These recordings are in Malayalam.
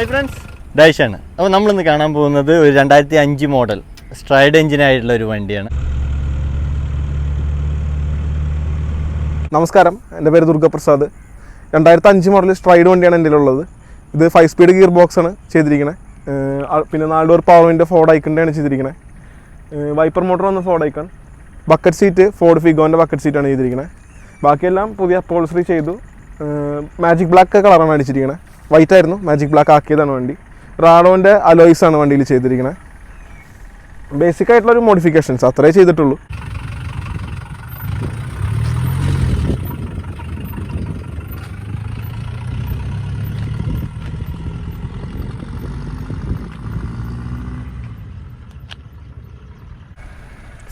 Hi friends, ഡൈഷാണ്. അപ്പോൾ നമ്മളിന്ന് കാണാൻ പോകുന്നത് ഒരു 2005 മോഡൽ സ്ട്രൈഡ് എഞ്ചിനായിട്ടുള്ള ഒരു വണ്ടിയാണ്. നമസ്കാരം, എൻ്റെ പേര് ദുർഗപ്രസാദ്. 2005 മോഡൽ സ്ട്രൈഡ് വണ്ടിയാണ് എൻ്റെ ഉള്ളത്. ഇത് 5 സ്പീഡ് ഗിയർ ബോക്സ് ആണ് ചെയ്തിരിക്കുന്നത്. പിന്നെ 4 ഡോർ പവർ വിൻഡോ ഫോർഡ് ഐക്കണിൻ്റെയാണ് ചെയ്തിരിക്കുന്നത്. വൈപ്പർ മോട്ടർ വന്ന് Ford Ikon, bucket seat Ford ഫിഗോൻ്റെ ബക്കറ്റ് സീറ്റാണ് ചെയ്തിരിക്കുന്നത്. ബാക്കിയെല്ലാം പുതിയ അപ്പോൾസറി ചെയ്തു. മാജിക് ബ്ലാക്ക് കളറാണ് അടിച്ചിരിക്കുന്നത്. വൈറ്റ് ആയിരുന്നു, മാജിക് ബ്ലാക്ക് ആക്കിയതാണ് വണ്ടി. റാഡോൻ്റെ അലോയ്സ് ആണ് വണ്ടിയിൽ ചെയ്തിരിക്കുന്നത്. ബേസിക് ആയിട്ടുള്ളൊരു മോഡിഫിക്കേഷൻസ് അത്രേ ചെയ്തിട്ടുള്ളൂ.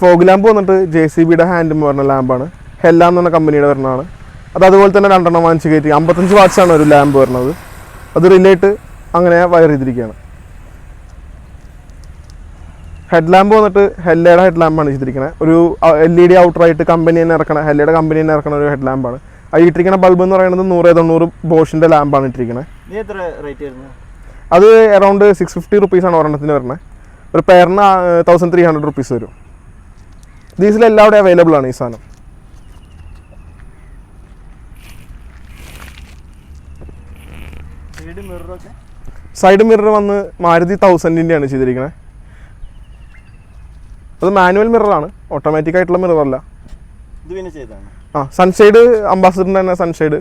ഫോഗ് ലാമ്പ് വന്നിട്ട് JCBയുടെ ഹാൻഡ് വരുന്ന ലാമ്പാണ്. ഹെല്ല എന്ന് പറഞ്ഞ കമ്പനിയുടെ വരുന്നതാണ്. അത് അതുപോലെ തന്നെ 2 വാങ്ങിച്ച് കയറ്റി 55 വാട്ട്സാണ് ഒരു ലാമ്പ് വരുന്നത്. അത് റിലേറ്റ് അങ്ങനെ വയർ ചെയ്തിരിക്കുകയാണ്. ഹെഡ് ലാമ്പ് വന്നിട്ട് ഹെല്ലയുടെ ഹെഡ് ലാമ്പാണ് ചെയ്തിരിക്കുന്നത്. ഒരു LED ഔട്ടറായിട്ട് കമ്പനി തന്നെ ഇറക്കണം, ഹെല്ലയുടെ കമ്പനി തന്നെ ഇറക്കണ ഒരു ഹെഡ് ലാമ്പാണ്. അത് ഇട്ടിരിക്കുന്ന ബൾബ് എന്ന് പറയുന്നത് 190 ബോഷിൻ്റെ ലാമ്പാണ് ഇട്ടിരിക്കുന്നത്. അത് അറൗണ്ട് 650 റുപ്പീസാണ് ഒരെണ്ണത്തിന് വരുന്നത്. ഒരു പെയറിന് 1300 റുപ്പീസ് വരും. ഡീസലെല്ലാവിടെ അവൈലബിൾ ആണ് ഈ സാധനം. സൈഡ് മിറർ വന്ന് മാരുതി 1000-ൻ്റെയാണ് ചെയ്തിരിക്കുന്നത്. അത് മാനുവൽ മിററാണ്, ഓട്ടോമാറ്റിക് ആയിട്ടുള്ള മിററല്ല. സൺഷെയ്ഡ് അംബാസിഡറിൻ്റെ തന്നെ സൺഷെയ്ഡ്,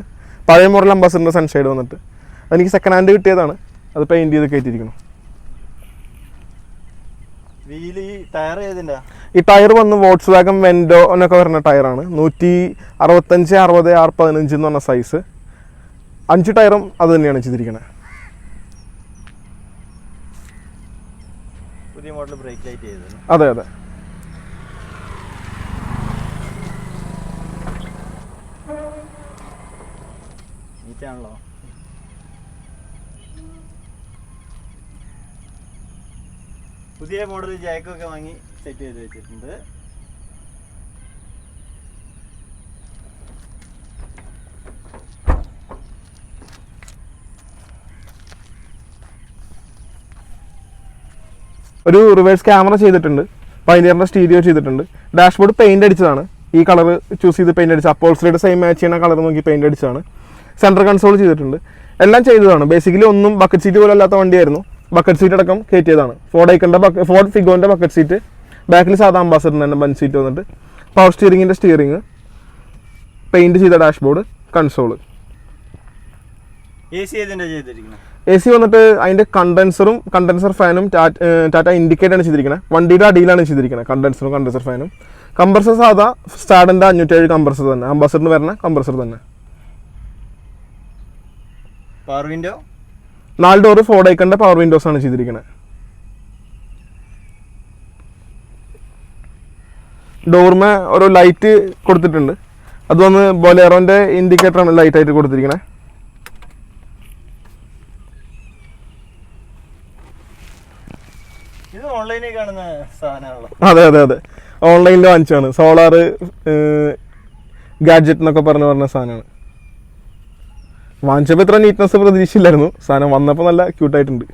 പഴയ മോഡൽ അംബാസിഡറിൻ്റെ സൺഷെയ്ഡ് വന്നിട്ട് അതെനിക്ക് സെക്കൻഡ് ഹാൻഡ് കിട്ടിയതാണ്. അത് പെയിൻറ് ചെയ്ത് കയറ്റിയിരിക്കണം. ഈ ടയർ വന്ന് വോൾക്സ് വാഗൺ വെൻഡോ എന്നൊക്കെ വരുന്ന ടയറാണ്. 165 60 R15 എന്ന് പറഞ്ഞ സൈസ്. 5 ടയറും അത് തന്നെയാണ് ചെയ്തിരിക്കുന്നത്. അതെ അതെ. പുതിയ മോഡൽ ജാക്കൊക്കെ വാങ്ങി സെറ്റ് ചെയ്ത് വെച്ചിട്ടുണ്ട്. ഒരു റിവേഴ്സ് ക്യാമറ ചെയ്തിട്ടുണ്ട്. പൈനിയറിൻ്റെ സ്റ്റീരിയോ ചെയ്തിട്ടുണ്ട്. ഡാഷ്ബോർഡ് പെയിൻ്റ് അടിച്ചതാണ്. ഈ കളർ ചൂസ് ചെയ്ത് പെയിൻ്റ് അടിച്ച അപ്പോൾസറിയുടെ സെയിം മാച്ച് ചെയ്യുന്ന കളർ നോക്കി പെയിൻ്റ് അടിച്ചതാണ്. സെൻട്രൽ കൺസോൾ ചെയ്തിട്ടുണ്ട്. എല്ലാം ചെയ്തതാണ്. ബേസിക്കലി ഒന്നും ബക്കറ്റ് സീറ്റ് പോലെ അല്ലാത്ത വണ്ടിയായിരുന്നു. ബക്കറ്റ് സീറ്റ് അടക്കം കയറ്റിയതാണ്. ഫോർഡ് ഫിഗോൻ്റെ ബക്കറ്റ് സീറ്റ്, ബാക്കിൽ സാധാ അംബാസഡറിൻ്റെ തന്നെ ബഞ്ച് സീറ്റ് വന്നിട്ട്, പവർ സ്റ്റിയറിങ്ങിൻ്റെ സ്റ്റിയറിങ്, പെയിൻറ് ചെയ്ത ഡാഷ്ബോർഡ്, കൺസോള്. AC വന്നിട്ട് അതിൻ്റെ കണ്ടൻസർ ഫാനും ടാറ്റ ഇൻഡിക്കേറ്ററാണ് ചെയ്തിരിക്കുന്നത്. വണ്ടിയുടെ അടിയിലാണ് ചെയ്തിരിക്കുന്നത് കണ്ടൻസറും കണ്ടൻസർ ഫാനും. കംപ്രസർ സാധാ സ്റ്റാഡിൻ്റെ 507 കംപ്രസർ തന്നെ, അംബാസഡറിന് വരുന്ന കംപ്രസർ തന്നെ. പവർ വിൻഡോ 4 ഡോർ ഫോർഡ് ഐക്കണിൻ്റെ പവർ വിൻഡോസ് ആണ് ചെയ്തിരിക്കുന്നത്. ഡോറിന് ഒരു ലൈറ്റ് കൊടുത്തിട്ടുണ്ട്. അത് വന്ന് ബൊലേറോൻ്റെ ഇൻഡിക്കേറ്ററാണ് ലൈറ്റായിട്ട് കൊടുത്തിരിക്കുന്നത്. അതെ അതെ അതെ, ഓൺലൈനിൽ വാങ്ങിച്ചാണ്. സോളാർ ഗാഡ്ജറ്റ് എന്നൊക്കെ പറഞ്ഞ സാധനമാണ്. വാങ്ങിച്ചപ്പോൾ ഇത്ര നീറ്റ്നെസ് പ്രതീക്ഷയില്ലായിരുന്നു. സാധനം വന്നപ്പോൾ നല്ല ക്യൂട്ടായിട്ടുണ്ട്.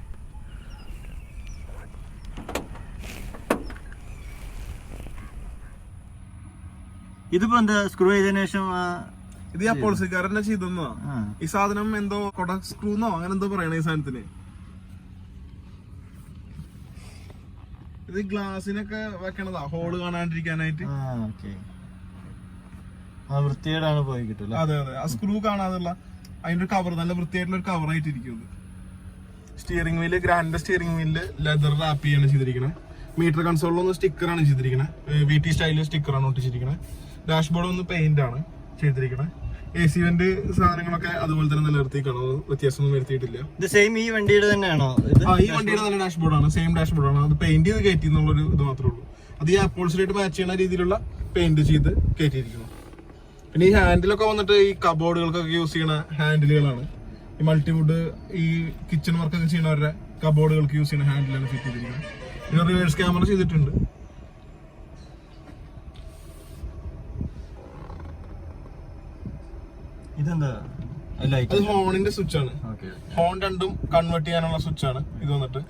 ഇതിപ്പോ എന്താ സ്ക്രൂ ചെയ്തതിനു ശേഷം ഇത് അപ്പോൾസിക്കാരനെ ചെയ്തെന്നോ ഈ സാധനം എന്തോ കൊട സ്ക്രൂന്നോ അങ്ങനെ എന്തോ പറയണ ഈ സാധനത്തിന്. ഇത് ഗ്ലാസിനൊക്കെ വെക്കണതാ, ഹോള് കാണാണ്ടിരിക്കാനായിട്ട്. വൃത്തികേടാണ് പോയി കിട്ടില്ല. അതെ അതെ, ആ സ്ക്രൂ കാണാതുള്ള അതിന്റെ ഒരു കവർ, നല്ല വൃത്തിയായിട്ടുള്ള ഒരു കവറായിട്ട് ഇരിക്കുന്നത്. സ്റ്റിയറിംഗ് വീല്, ഗ്രാൻഡ് സ്റ്റിയറിംഗ് വീലില് ലെതർ റാപ്പ് ചെയ്യാണ് ചെയ്തിരിക്കുന്നത്. മീറ്റർ കൺസോളിലൊന്ന് സ്റ്റിക്കറാണ് ചെയ്തിരിക്കുന്നത്. VT സ്റ്റൈലിൽ സ്റ്റിക്കറാണ് ഒട്ടിച്ചിരിക്കുന്നത്. ഡാഷ്ബോർഡ് ഒന്ന് പെയിന്റ് ആണ് ചെയ്തിരിക്കുന്നത്. AC വെന്റ് സാധനങ്ങളൊക്കെ അതുപോലെ തന്നെ നിലനിർത്തിക്കാണോ, വ്യത്യാസമൊന്നും വരുത്തിയിട്ടില്ല. ഈ വണ്ടിയുടെ തന്നെയാണോ? ഈ വണ്ടിയുടെ തന്നെ ഡാഷ്ബോർഡാണ്, സെയിം ഡാഷ്ബോർഡാണ്. അത് പെയിന്റ് ചെയ്ത് കയറ്റി എന്നുള്ളൊരു ഇത് മാത്രമേ ഉള്ളൂ. അത് ഈ അപ്പോൾസറിയായിട്ട് മാച്ച് ചെയ്യുന്ന രീതിയിലുള്ള പെയിന്റ് ചെയ്ത് കയറ്റിയിരിക്കുന്നു. പിന്നെ ഈ ഹാൻഡിലൊക്കെ വന്നിട്ട് ഈ കബോർഡുകൾക്കൊക്കെ യൂസ് ചെയ്യുന്ന ഹാൻഡിലുകളാണ്. ഈ മൾട്ടിവുഡ്, ഈ കിച്ചൺ വർക്കൊക്കെ ചെയ്യുന്നവരുടെ കബോർഡുകൾക്ക് യൂസ് ചെയ്യുന്ന ഹാൻഡിലാണ് ഫിറ്റ് ചെയ്തിരിക്കുന്നത്. പിന്നെ റിവേഴ്സ് ക്യാമറ ചെയ്തിട്ടുണ്ട്. ഇതെന്താ അത് ഹോണിന്റെ സ്വിച്ച് ആണ്. ഹോൺ രണ്ടും കൺവേർട്ട് ചെയ്യാനുള്ള സ്വിച്ച് ആണ് ഇത്. വന്നിട്ട്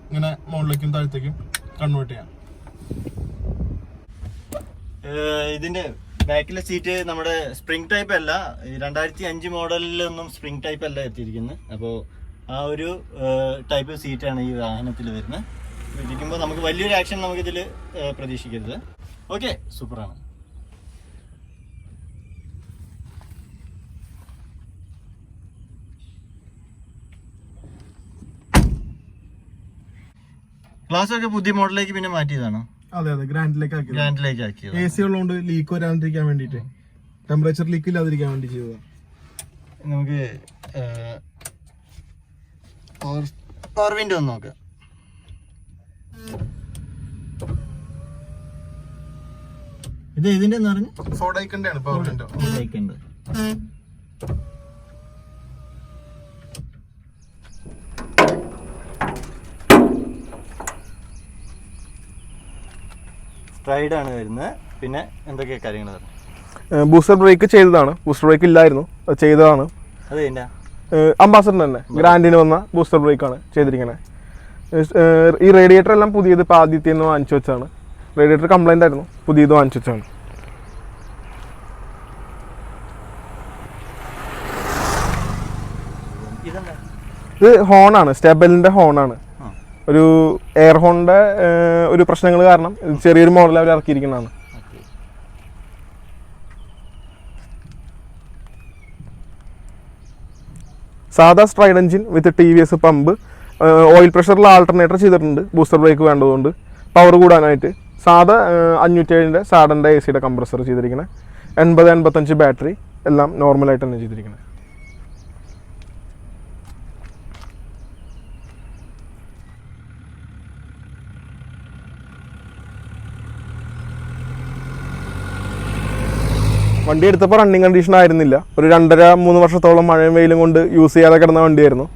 ഇങ്ങനെ മുകളിലേക്കും താഴത്തേക്കും കൺവേർട്ട് ചെയ്യാം. ഇതിന്റെ ബാക്കിലെ സീറ്റ് നമ്മുടെ സ്പ്രിംഗ് ടൈപ്പ് അല്ല, 2005 മോഡലിലൊന്നും സ്പ്രിംഗ് ടൈപ്പ് അല്ല എത്തിയിരിക്കുന്നത്. അപ്പോൾ ആ ഒരു ടൈപ്പ് സീറ്റാണ് ഈ വാഹനത്തിൽ വരുന്നത്. ഇരിക്കുമ്പോൾ നമുക്ക് വലിയൊരു ആക്ഷൻ നമുക്കിതിൽ പ്രതീക്ഷിക്കരുത്. ഓക്കെ, സൂപ്പറാണ്. ഗ്ലാസ് ഒക്കെ പുതിയ മോഡലിലേക്ക് പിന്നെ മാറ്റിയതാണോ? അതെ, ഗ്രാൻഡിലേക്ക് ആക്കിയത്. AC ഉള്ളതുകൊണ്ട് ലീക്ക് വരാണ്ടിരിക്കാൻ വേണ്ടിട്ട്, ടെമ്പറേച്ചർ ലീക്ക് ഇല്ലാതിരിക്കാൻ വേണ്ടി ചെയ്തതാണ്. നമുക്ക് പവർ വിൻഡോ ഒന്ന് നോക്കാം. ഇത് ഇതിന്റെ എന്ന് പറഞ്ഞു ഫോർഡ് ഐക്കന്റെ ആണ് പവർ വിൻഡോ. സ്ട്രൈഡ് ആണ് വരുന്നത്. പിന്നെ എന്തൊക്കെയാ കാര്യങ്ങൾ? ബൂസ്റ്റർ ബ്രേക്ക് ചെയ്തതാണ്. ബൂസ്റ്റർ ബ്രേക്ക് ഇല്ലായിരുന്നു, അത് ചെയ്തതാണ്. അത് അംബാസഡർ തന്നെ ഗ്രാൻഡിന് വന്ന ബൂസ്റ്റർ ബ്രേക്ക് ആണ് ചെയ്തിരിക്കുന്നത്. ഈ റേഡിയേറ്റർ എല്ലാം പുതിയത് ഇപ്പോൾ ആദ്യത്തെ വാങ്ങിച്ചു വെച്ചാണ്. റേഡിയേറ്റർ കംപ്ലൈൻ്റ് ആയിരുന്നു, പുതിയത് വാങ്ങിച്ചു വെച്ചാണ്. ഇത് ഹോണാണ്, സ്റ്റെബലിൻ്റെ ഹോണാണ്. ഒരു എയർ ഹോണിൻ്റെ ഒരു പ്രശ്നങ്ങൾ കാരണം ചെറിയൊരു മോഡൽ അവർ ഇറക്കിയിരിക്കുന്നതാണ്. സാധാ stride engine with TVS pump. Oil പ്രഷറിൽ ആൾട്ടർനേറ്റർ ചെയ്തിട്ടുണ്ട് ബൂസ്റ്റർ ബ്രേക്ക് വേണ്ടതുകൊണ്ട് പവർ കൂടാനായിട്ട്. സാധാ 507 സാഡൻ്റെ AC കംപ്രസർ ചെയ്തിരിക്കുന്നത്. 80-85 ബാറ്ററി, എല്ലാം നോർമലായിട്ട് തന്നെ ചെയ്തിരിക്കുന്നത്. വണ്ടി എടുത്തപ്പോൾ റണ്ണിങ് കണ്ടീഷൻ ആയിരുന്നില്ല. ഒരു 2.5-3 വർഷത്തോളം മഴയും വെയിലും കൊണ്ട് യൂസ് ചെയ്യാതെ കിടന്ന വണ്ടിയായിരുന്നു.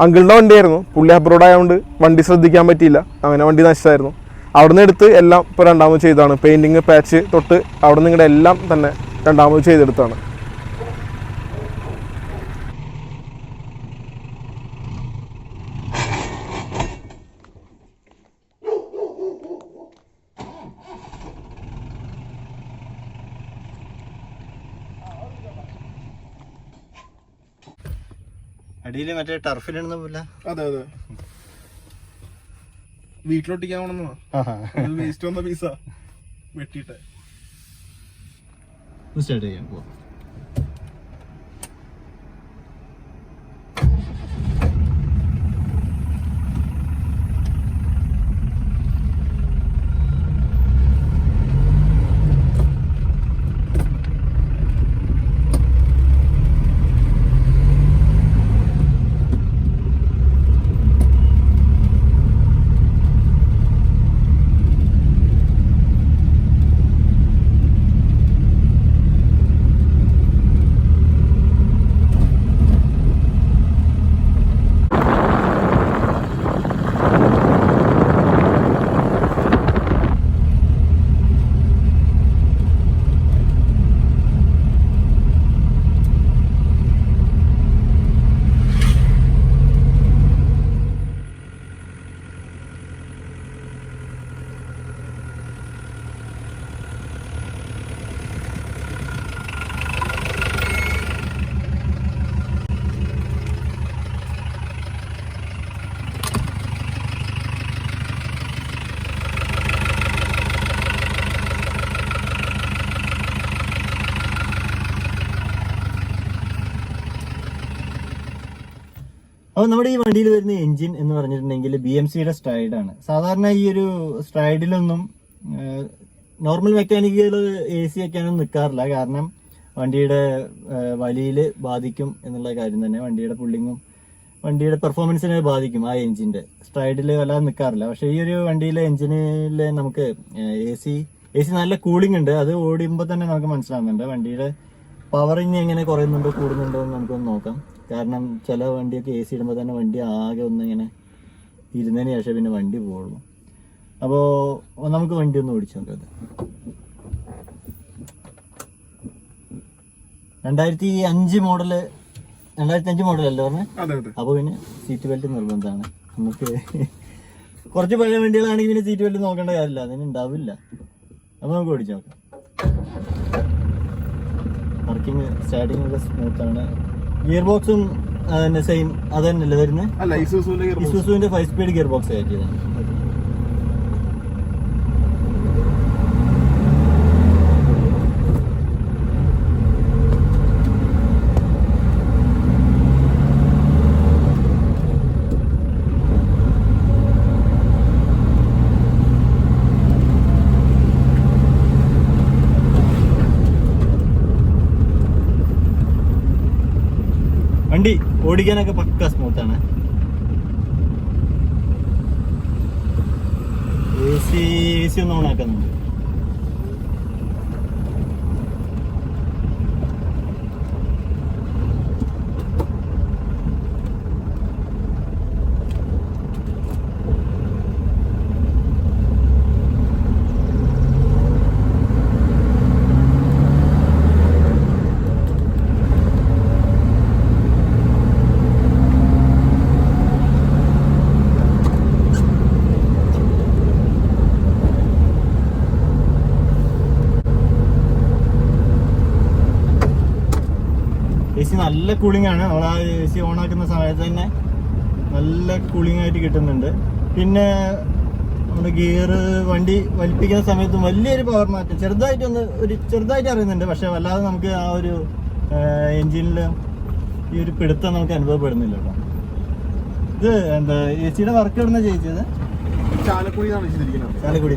അങ്കിളുടെ വണ്ടിയായിരുന്നു. പുള്ളി അബ്രോഡ് ആയതുകൊണ്ട് വണ്ടി ശ്രദ്ധിക്കാൻ പറ്റിയില്ല, അങ്ങനെ വണ്ടി നശിച്ചായിരുന്നു. അവിടെ നിന്ന് എടുത്ത് എല്ലാം ഇപ്പോൾ രണ്ടാമത് ചെയ്തതാണ്. പെയിൻറ്റിങ്, പാച്ച് തൊട്ട് അവിടെ നിന്ന് ഇങ്ങോട്ട് എല്ലാം തന്നെ രണ്ടാമത് ചെയ്തെടുത്താണ്. അടിയിൽ മറ്റേ ടർഫിലിടുന്ന പോലെ. അതെ, വീട്ടിലൊട്ടിക്കാണെന്നോ വേസ്റ്റ് വന്ന പീസ വെട്ടിട്ടെ സ്റ്റാർട്ട് ചെയ്യാൻ പോവാം. അപ്പോൾ നമ്മുടെ ഈ വണ്ടിയിൽ വരുന്ന എഞ്ചിൻ എന്ന് പറഞ്ഞിട്ടുണ്ടെങ്കിൽ BMCയുടെ സ്ട്രൈഡാണ്. സാധാരണ ഈ ഒരു സ്ട്രൈഡിലൊന്നും നോർമൽ മെക്കാനിക്കുകൾ AC വയ്ക്കാനൊന്നും നിൽക്കാറില്ല. കാരണം വണ്ടിയുടെ വലിയിൽ ബാധിക്കും എന്നുള്ള കാര്യം തന്നെ. വണ്ടിയുടെ പുള്ളിങ്ങും വണ്ടിയുടെ പെർഫോമൻസിനെ ബാധിക്കും ആ എഞ്ചിൻ്റെ. സ്ട്രൈഡിൽ വല്ലാതെ നിൽക്കാറില്ല. പക്ഷേ ഈ ഒരു വണ്ടിയിലെ എഞ്ചിനിൽ നമുക്ക് AC നല്ല കൂളിംഗ് ഉണ്ട്. അത് ഓടിയുമ്പോൾ തന്നെ നമുക്ക് മനസ്സിലാവുന്നുണ്ട്. വണ്ടിയുടെ പവറിങ് എങ്ങനെ കുറയുന്നുണ്ടോ കൂടുന്നുണ്ടോ എന്ന് നമുക്കൊന്ന് നോക്കാം. കാരണം ചില വണ്ടിയൊക്കെ AC ഇടുമ്പോൾ തന്നെ വണ്ടി ആകെ ഒന്നിങ്ങനെ ഇരുന്നതിന് ശേഷം പിന്നെ വണ്ടി പോകുള്ളൂ. അപ്പോൾ നമുക്ക് വണ്ടി ഒന്ന് ഓടിച്ചു നോക്കാം. 2005 മോഡല് 2005 മോഡലല്ലേ പറഞ്ഞത്? അതെ അതെ. അപ്പോൾ പിന്നെ സീറ്റ് ബെൽറ്റ് നിർബന്ധമാണ്. നമുക്ക് കുറച്ച് പഴയ വണ്ടികളാണെങ്കിൽ പിന്നെ സീറ്റ് ബെൽറ്റ് നോക്കേണ്ട കാര്യമില്ല, അതിന് ഉണ്ടാവില്ല. അപ്പോൾ നമുക്ക് ഓടിച്ചു നോക്കാം. വർക്കിംഗ് സ്റ്റാർട്ടിംഗ് ഒക്കെ സ്മൂത്താണ്. ഗിയർ ബോക്സും അതന്നെ സെയിം അത് തന്നെയല്ലേ വരുന്നത്? അല്ല, ഇസുസുവിന്റെ 5 സ്പീഡ് ഗിയർ ബോക്സ് ആക്കിയതാണ്. വണ്ടി ഓടിക്കാനൊക്കെ പക്ക സ്മൂത്താണ്. എ സി ഒന്ന് ഓണാക്കുന്നുണ്ട്. എ സി നല്ല കൂളിംഗ് ആണ്. നമ്മൾ ആ എ സി ഓൺ ആക്കുന്ന സമയത്ത് തന്നെ നല്ല കൂളിംഗ് ആയിട്ട് കിട്ടുന്നുണ്ട്. പിന്നെ നമ്മുടെ ഗിയർ വണ്ടി വലിപ്പിക്കുന്ന സമയത്തും വലിയൊരു പവർ മാറ്റം ചെറുതായിട്ട് അറിയുന്നുണ്ട്. പക്ഷെ വല്ലാതെ നമുക്ക് ആ ഒരു എൻജിനിൽ ഈ ഒരു പിടുത്തം നമുക്ക് അനുഭവപ്പെടുന്നില്ല കേട്ടോ. ഇത് എന്താ എ സിയുടെ വർക്ക് എവിടെ നിന്നാണ് ചെയ്യിച്ചത്? ചാലക്കുടി.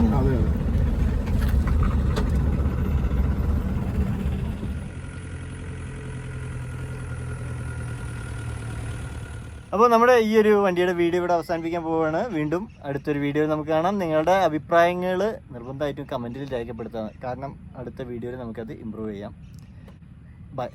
അപ്പോൾ നമ്മുടെ ഈ ഒരു വണ്ടിയുടെ വീഡിയോ ഇവിടെ അവസാനിപ്പിക്കാൻ പോവുകയാണ്. വീണ്ടും അടുത്തൊരു വീഡിയോയിൽ നമുക്ക് കാണാം. നിങ്ങളുടെ അഭിപ്രായങ്ങൾ നിർബന്ധമായിട്ടും കമൻറ്റിൽ രേഖപ്പെടുത്താം. കാരണം അടുത്ത വീഡിയോയിൽ നമുക്കത് ഇമ്പ്രൂവ് ചെയ്യാം. ബൈ.